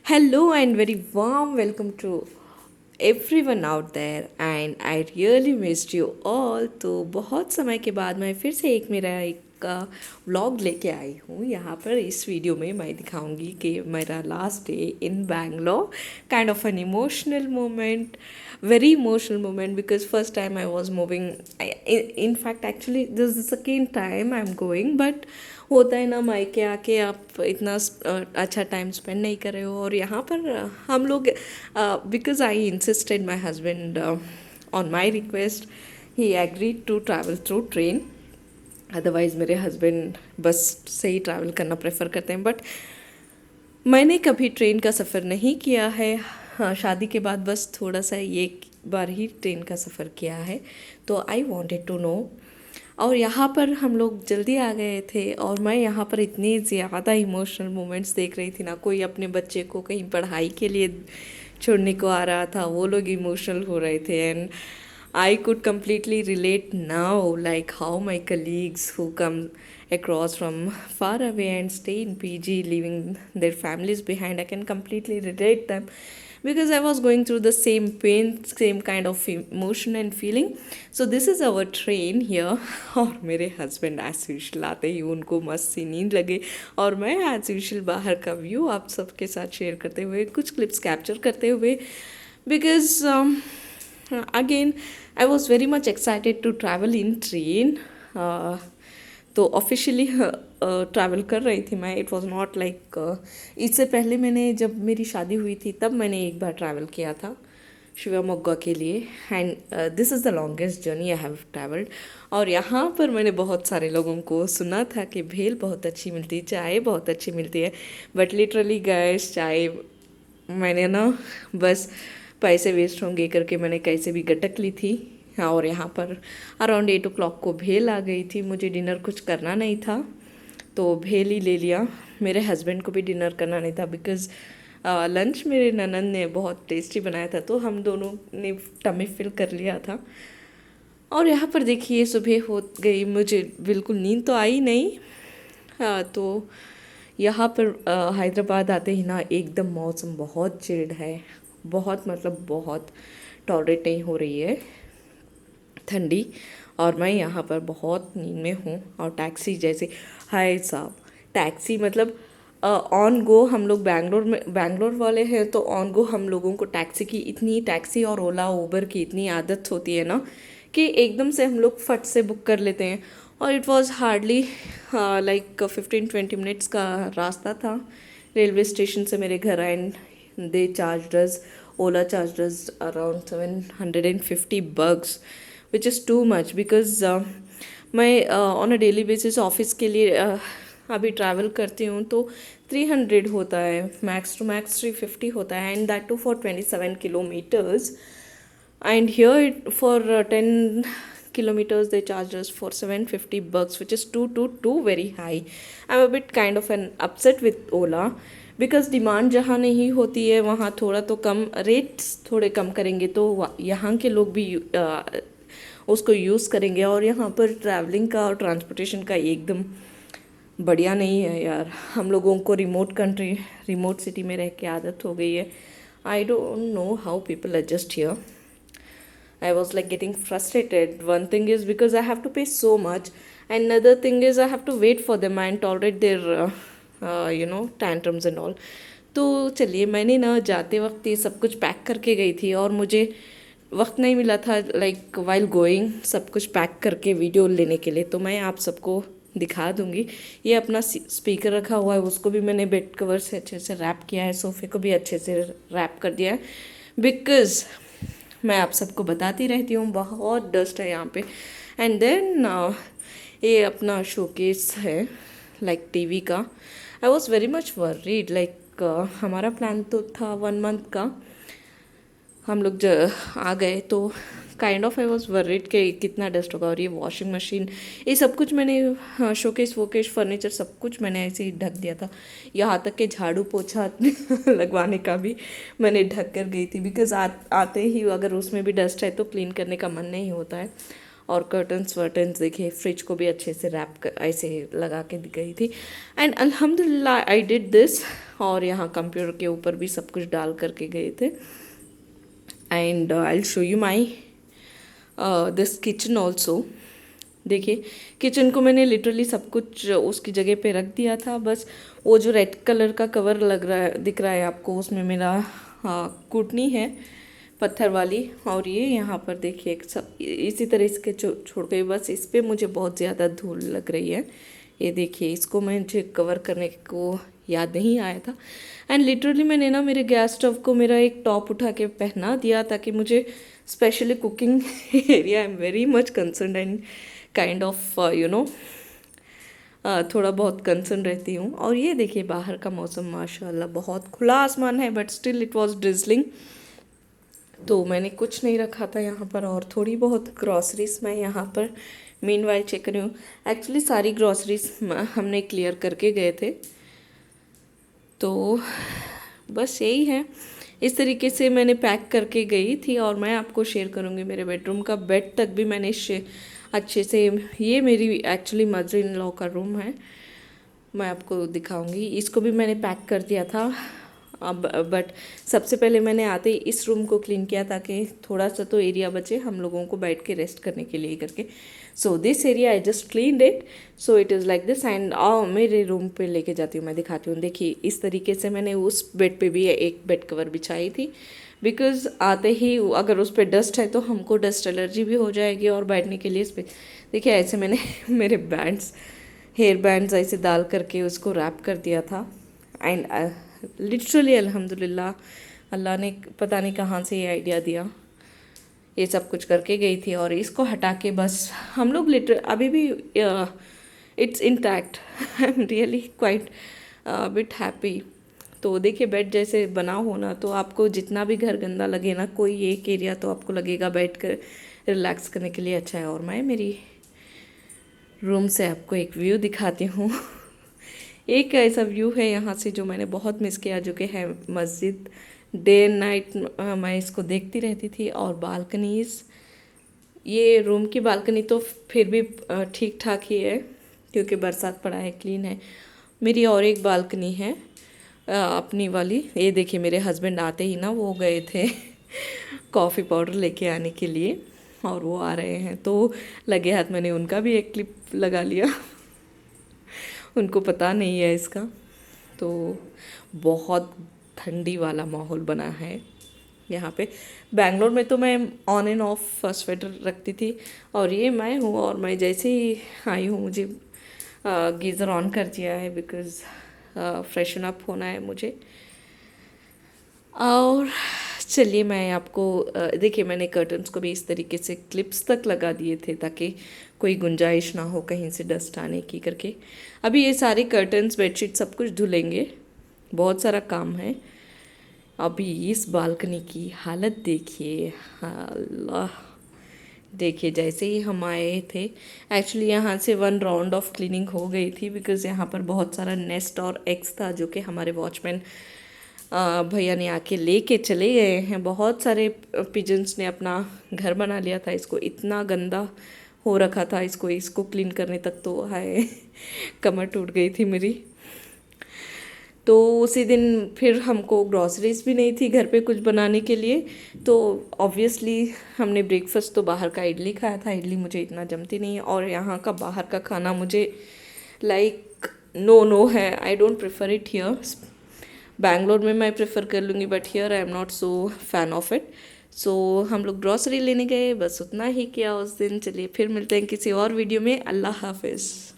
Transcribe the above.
Hello and very warm welcome to everyone out there and I really missed you all। तो बहुत समय के बाद मैं फिर से एक व्लॉग लेके आई हूँ। यहाँ पर इस वीडियो में मैं दिखाऊंगी कि मेरा last day in Bangalore, kind of an emotional moment, very emotional moment because first time I was moving। in fact actually this is the second time I'm going, but होता है ना मायके आके आप इतना अच्छा टाइम स्पेंड नहीं कर रहे हो। और यहाँ पर हम लोग because I insisted my husband on my request, he agreed to travel through train. Otherwise मेरे हस्बैंड बस से ही ट्रैवल करना प्रेफर करते हैं, बट मैंने कभी ट्रेन का सफ़र नहीं किया है। हाँ, शादी के बाद बस थोड़ा सा एक बार ही ट्रेन का सफ़र किया है, तो आई वॉन्टेड टू नो। और यहाँ पर हम लोग जल्दी आ गए थे और मैं यहाँ पर इतनी ज़्यादा इमोशनल मोमेंट्स देख रही थी ना। कोई अपने बच्चे को कहीं पढ़ाई के लिए छोड़ने को आ रहा था, वो लोग इमोशनल हो रहे थे। And I could completely relate now, like how my colleagues who come across from far away and stay in PG, leaving their families behind, I can completely relate them because I was going through the same pain, same kind of emotion and feeling. So this is our train here। और मेरे husband as usual आते ही उनको मस्त सी नींद लगे और मैं as usual बाहर का व्यू आप सबके साथ शेयर करते हुए, कुछ क्लिप्स कैप्चर करते हुए, because again I was very much excited to travel in train। तो ऑफिशियली ट्रैवल कर रही थी मैं। इट वाज नॉट लाइक इससे पहले मैंने जब मेरी शादी हुई थी तब मैंने एक बार ट्रैवल किया था शिवमोग्गा के लिए। And this is the longest journey I have travelled. और यहाँ पर मैंने बहुत सारे लोगों को सुना था कि भेल बहुत अच्छी मिलती है, चाय बहुत अच्छी मिलती है, बट लिटरली गैस चाय मैंने ना बस पैसे वेस्ट होंगे करके मैंने कैसे भी गटक ली थी। और यहाँ पर अराउंड 8 o'clock को भेल आ गई थी। मुझे डिनर कुछ करना नहीं था तो भेल ही ले लिया। मेरे हस्बैंड को भी डिनर करना नहीं था बिकॉज़ लंच मेरे ननद ने बहुत टेस्टी बनाया था, तो हम दोनों ने टमी फिल कर लिया था। और यहाँ पर देखिए सुबह हो गई, मुझे बिल्कुल नींद तो आई नहीं। तो यहाँ पर हैदराबाद आते ही ना एकदम मौसम बहुत चिल्ड है, बहुत मतलब बहुत टॉलरेट नहीं हो रही है ठंडी। और मैं यहाँ पर बहुत नींद में हूँ और टैक्सी जैसे, हाय साहब टैक्सी मतलब ऑन गो। हम लोग बैंगलोर वाले हैं तो ऑन गो हम लोगों को टैक्सी की इतनी, टैक्सी और ओला उबर की इतनी आदत होती है ना कि एकदम से हम लोग फट से बुक कर लेते हैं। और it was hardly like 15-20 minutes का रास्ता था रेलवे स्टेशन से मेरे घर। And they charge us, Ola charge us around $750, which is too much because मैं on a daily basis office के लिए अभी ट्रैवल करती हूँ तो 300 होता है, मैक्स टू मैक्स 350 होता है, and that too for 27 kilometers। And here for 10 kilometers they charged us for $750, which is too very high। I'm a bit kind of an upset with Ola because demand जहाँ नहीं होती है वहाँ थोड़ा तो कम rates थोड़े कम करेंगे तो यहाँ के लोग भी उसको यूज़ करेंगे। और यहाँ पर ट्रैवलिंग का और ट्रांसपोर्टेशन का एकदम बढ़िया नहीं है यार। हम लोगों को रिमोट कंट्री, रिमोट सिटी में रह के आदत हो गई है। I don't know how people adjust here. I was like getting frustrated. One thing is because I have to pay so much, and another thing is I have to wait for them and tolerate their tantrums and all। तो चलिए मैंने ना जाते वक्त ये सब कुछ pack करके गई थी और मुझे वक्त नहीं मिला था लाइक वाइल गोइंग सब कुछ पैक करके वीडियो लेने के लिए। तो मैं आप सबको दिखा दूंगी। ये अपना स्पीकर रखा हुआ है, उसको भी मैंने बेड कवर से अच्छे से रैप किया है, सोफ़े को भी अच्छे से रैप कर दिया है बिकॉज़ मैं आप सबको बताती रहती हूँ बहुत डस्ट है यहाँ पे। एंड देन ये अपना शोकेस है लाइक टीवी का। I was very much worried like हमारा प्लान तो था 1 month का, हम लोग आ गए तो kind of I was worried के कितना डस्ट होगा। और ये वॉशिंग मशीन ये सब कुछ मैंने शोकेस वोकेस फर्नीचर सब कुछ मैंने ऐसे ही ढक दिया था। यहाँ तक कि झाड़ू पोछा लगवाने का भी मैंने ढक कर गई थी बिकॉज आते ही अगर उसमें भी डस्ट है तो क्लीन करने का मन नहीं होता है। और कर्टन्स वर्टन्स देखिए, फ्रिज को भी अच्छे से रैप कर ऐसे लगा के दी गई थी। एंड अल्हम्दुलिल्लाह आई डिड दिस और यहाँ कंप्यूटर के ऊपर भी सब कुछ डाल करके गए थे। And I will show you my this kitchen also. देखिए किचन को मैंने लिटरली सब कुछ उसकी जगह पे रख दिया था। बस वो जो रेड कलर का कवर लग रहा है, दिख रहा है आपको, उसमें मेरा कुटनी है पत्थर वाली। और ये यहाँ पर देखिए सब इसी तरह इसके छोड़ गई। बस इस पर मुझे बहुत ज़्यादा धूल लग रही है। ये देखिए इसको मुझे कवर करने को याद नहीं आया था। एंड लिटरली मैंने ना मेरे गैस स्टोव को मेरा एक टॉप उठा के पहना दिया ताकि मुझे specially cooking area I am very much concern and kind of थोड़ा बहुत कंसर्न रहती हूँ। और ये देखिए बाहर का मौसम माशाल्लाह बहुत खुला आसमान है, but still it was drizzling. तो मैंने कुछ नहीं रखा था यहाँ पर, और थोड़ी बहुत ग्रॉसरीज मैं यहाँ पर मीनवाइल चेक कर रही हूँ। एक्चुअली सारी ग्रॉसरीज हमने क्लियर करके गए थे। तो बस यही है, इस तरीके से मैंने पैक करके गई थी। और मैं आपको शेयर करूँगी मेरे बेडरूम का बेड तक भी मैंने अच्छे से, ये मेरी एक्चुअली मदर इन लॉ का रूम है, मैं आपको दिखाऊंगी। इसको भी मैंने पैक कर दिया था। अब बट सबसे पहले मैंने आते ही इस रूम को क्लीन किया ताकि थोड़ा सा तो एरिया बचे हम लोगों को बैठ के रेस्ट करने के लिए करके। So this area I just cleaned it, so it is like this. And आओ मेरे रूम पे लेके जाती हूँ, मैं दिखाती हूँ। देखिए इस तरीके से मैंने उस बेड पे भी एक बेड कवर बिछाई थी, बिकॉज आते ही अगर उस पर डस्ट है तो हमको डस्ट एलर्जी भी हो जाएगी। और बैठने के लिए इस पर देखिए ऐसे मैंने मेरे बैंड्स, हेयर बैंड्स ऐसे डाल करके उसको रैप कर दिया था। एंड लिटरली अल्हम्दुलिल्लाह अल्लाह ने पता नहीं कहाँ से ये आइडिया दिया, ये सब कुछ करके गई थी। और इसको हटा के बस हम लोग अभी भी it's intact. I am really quite bit happy. तो देखिए बेड जैसे बना हो ना, तो आपको जितना भी घर गंदा लगे ना, कोई एक एरिया तो आपको लगेगा बैठ कर रिलैक्स करने के लिए अच्छा है। और मैं मेरी रूम से आपको एक व्यू दिखाती हूँ। एक ऐसा व्यू है यहाँ से जो मैंने बहुत मिस किया, जो कि है मस्जिद। डे एंड नाइट मैं इसको देखती रहती थी। और बालकनीज, ये रूम की बालकनी तो फिर भी ठीक ठाक ही है क्योंकि बरसात पड़ा है, क्लीन है। मेरी और एक बालकनी है अपनी वाली। ये देखिए मेरे हस्बैंड आते ही ना वो गए थे कॉफ़ी पाउडर लेके आने के लिए, और वो आ रहे हैं तो लगे हाथ मैंने उनका भी एक क्लिप लगा लिया। उनको पता नहीं है इसका। तो बहुत ठंडी वाला माहौल बना है यहाँ पे। बैंगलोर में तो मैं ऑन एंड ऑफ स्वेटर रखती थी, और ये मैं हूँ। और मैं जैसे ही आई हूँ मुझे गीज़र ऑन कर दिया है, बिकॉज़ फ्रेशन अप होना है मुझे। और चलिए मैं आपको देखिए मैंने कर्टन्स को भी इस तरीके से क्लिप्स तक लगा दिए थे ताकि कोई गुंजाइश ना हो कहीं से डस्ट आने की करके। अभी ये सारे कर्टन्स बेडशीट सब कुछ धुलेंगे, बहुत सारा काम है। अभी इस बालकनी की हालत देखिए, अल्लाह। देखिए जैसे ही हम आए थे, एक्चुअली यहाँ से 1 राउंड ऑफ क्लीनिंग हो गई थी, बिकॉज़ यहाँ पर बहुत सारा नेस्ट और एग्स था जो कि हमारे वॉचमैन भैया ने आके लेके चले गए हैं। बहुत सारे पिजन्स ने अपना घर बना लिया था। इसको इतना गंदा हो रखा था, इसको क्लीन करने तक तो हाय कमर टूट गई थी मेरी। तो उसी दिन फिर हमको ग्रॉसरीज भी नहीं थी घर पे कुछ बनाने के लिए, तो ऑब्वियसली हमने ब्रेकफास्ट तो बाहर का इडली खाया था। इडली मुझे इतना जमती नहीं है, और यहाँ का बाहर का खाना मुझे लाइक नो है। I don't prefer it here. Bangalore में मैं प्रेफर कर लूँगी, but here I am not so fan of it. So हम लोग ग्रॉसरी लेने गए, बस उतना ही किया उस दिन। चलिए फिर मिलते हैं किसी और वीडियो में। अल्लाह हाफिज़।